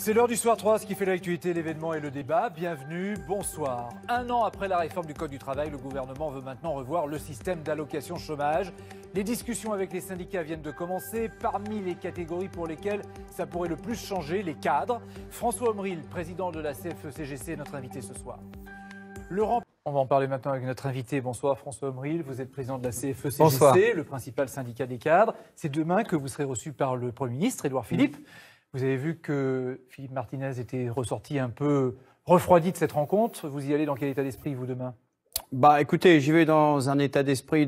C'est l'heure du Soir 3, ce qui fait l'actualité, l'événement et le débat. Bienvenue, bonsoir. Un an après la réforme du Code du travail, le gouvernement veut maintenant revoir le système d'allocation chômage. Les discussions avec les syndicats viennent de commencer. Parmi les catégories pour lesquelles ça pourrait le plus changer, les cadres. François Omril, président de la CFE-CGC, est notre invité ce soir. On va en parler maintenant avec notre invité. Bonsoir François Omril, vous êtes président de la CFE-CGC, Bonsoir. le principal syndicat des cadres. C'est demain que vous serez reçu par le Premier ministre, Édouard Philippe. Vous avez vu que Philippe Martinez était ressorti un peu refroidi de cette rencontre. Vous y allez dans quel état d'esprit, vous, demain ? Écoutez, j'y vais dans un état d'esprit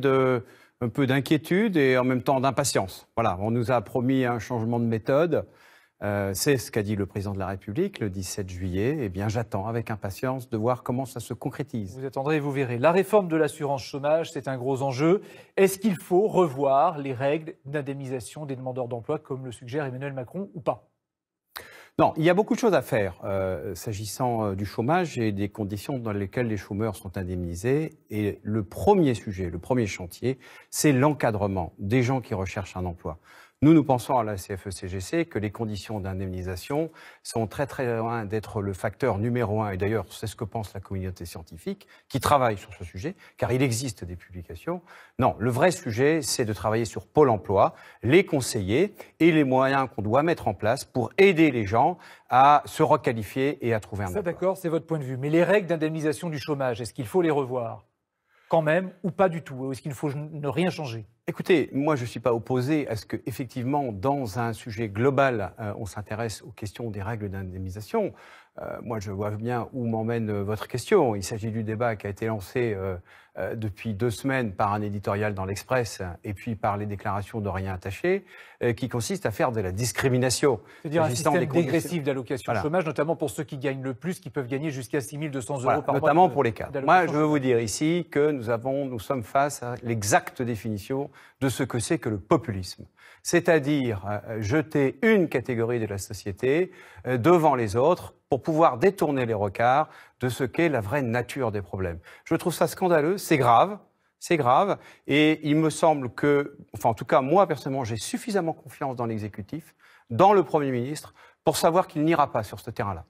un peu d'inquiétude et en même temps d'impatience. Voilà, on nous a promis un changement de méthode. C'est ce qu'a dit le président de la République le 17 juillet. Eh bien, j'attends avec impatience de voir comment ça se concrétise. Vous attendrez et vous verrez. La réforme de l'assurance chômage, c'est un gros enjeu. Est-ce qu'il faut revoir les règles d'indemnisation des demandeurs d'emploi, comme le suggère Emmanuel Macron, ou pas ? Non, il y a beaucoup de choses à faire s'agissant du chômage et des conditions dans lesquelles les chômeurs sont indemnisés. Et le premier sujet, le premier chantier, c'est l'encadrement des gens qui recherchent un emploi. Nous pensons à la CFE-CGC que les conditions d'indemnisation sont très très loin d'être le facteur numéro un. Et d'ailleurs, c'est ce que pense la communauté scientifique qui travaille sur ce sujet, car il existe des publications. Non, le vrai sujet, c'est de travailler sur Pôle emploi, les conseillers et les moyens qu'on doit mettre en place pour aider les gens à se requalifier et à trouver un emploi. Ça, d'accord, c'est votre point de vue. Mais les règles d'indemnisation du chômage, est-ce qu'il faut les revoir quand même ou pas du tout ? Ou est-ce qu'il faut ne rien changer ? Écoutez, moi je ne suis pas opposé à ce qu'effectivement, dans un sujet global, on s'intéresse aux questions des règles d'indemnisation. Moi je vois bien où m'emmène votre question. Il s'agit du débat qui a été lancé depuis 2 semaines par un éditorial dans l'Express et puis par les déclarations d'Aurélien Taché, qui consiste à faire de la discrimination. C'est-à-dire un système dégressif d'allocation chômage, notamment pour ceux qui gagnent le plus, qui peuvent gagner jusqu'à 6 200 euros par mois. Notamment pour les cadres. Moi je veux vous dire ici que nous sommes face à l'exacte définition de ce que c'est que le populisme. C'est-à-dire jeter une catégorie de la société devant les autres pour pouvoir détourner les regards de ce qu'est la vraie nature des problèmes. Je trouve ça scandaleux, c'est grave, et il me semble que, enfin en tout cas moi personnellement, j'ai suffisamment confiance dans l'exécutif, dans le Premier ministre, pour savoir qu'il n'ira pas sur ce terrain-là.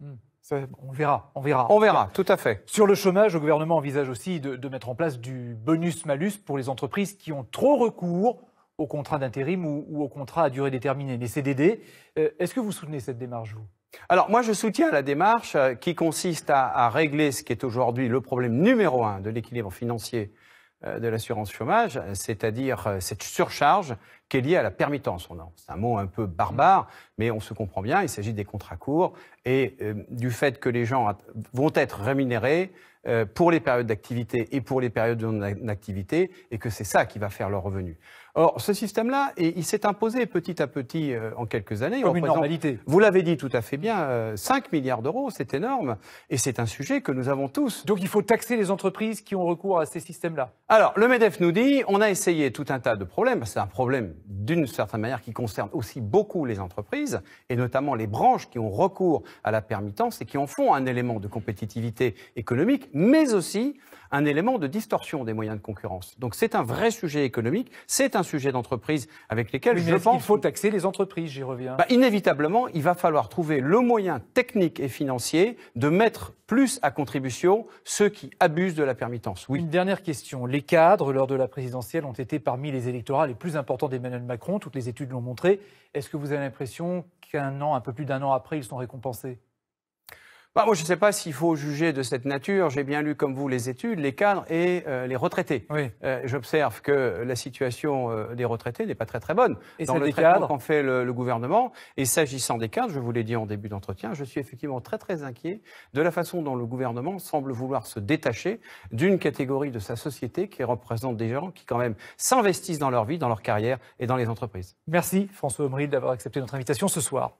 On verra. On verra, tout à fait. Sur le chômage, le gouvernement envisage aussi de mettre en place du bonus-malus pour les entreprises qui ont trop recours aux contrats d'intérim ou aux contrats à durée déterminée, les CDD. Est-ce que vous soutenez cette démarche, vous ? Alors moi je soutiens la démarche qui consiste à régler ce qui est aujourd'hui le problème numéro 1 de l'équilibre financier de l'assurance chômage, c'est-à-dire cette surcharge qui est liée à la permittence. C'est un mot un peu barbare, mais on se comprend bien, il s'agit des contrats courts et du fait que les gens vont être rémunérés pour les périodes d'activité et pour les périodes de non-activité, et que c'est ça qui va faire leur revenu. Or, ce système-là, il s'est imposé petit à petit en quelques années. Comme une normalité. Vous l'avez dit tout à fait bien, 5 milliards d'euros, c'est énorme, et c'est un sujet que nous avons tous. Donc il faut taxer les entreprises qui ont recours à ces systèmes-là. Alors, le MEDEF nous dit, on a essayé tout un tas de problèmes. C'est un problème, d'une certaine manière, qui concerne aussi beaucoup les entreprises, et notamment les branches qui ont recours à la permittance et qui en font un élément de compétitivité économique, mais aussi un élément de distorsion des moyens de concurrence. Donc c'est un vrai sujet économique, c'est un sujet d'entreprise avec lesquels je pense... Il faut taxer les entreprises, j'y reviens. Inévitablement, il va falloir trouver le moyen technique et financier de mettre plus à contribution ceux qui abusent de la permittance. Oui. Une dernière question. Les cadres, lors de la présidentielle, ont été parmi les électorats les plus importants d'Emmanuel Macron. Toutes les études l'ont montré. Est-ce que vous avez l'impression un peu plus d'un an après, ils sont récompensés ? Moi, je ne sais pas s'il faut juger de cette nature. J'ai bien lu, comme vous, les études, les cadres et les retraités. Oui. J'observe que la situation des retraités n'est pas très très bonne et dans le traitement qu'en fait le gouvernement. Et s'agissant des cadres, je vous l'ai dit en début d'entretien, je suis effectivement très très inquiet de la façon dont le gouvernement semble vouloir se détacher d'une catégorie de sa société qui représente des gens qui quand même s'investissent dans leur vie, dans leur carrière et dans les entreprises. Merci François Omril d'avoir accepté notre invitation ce soir.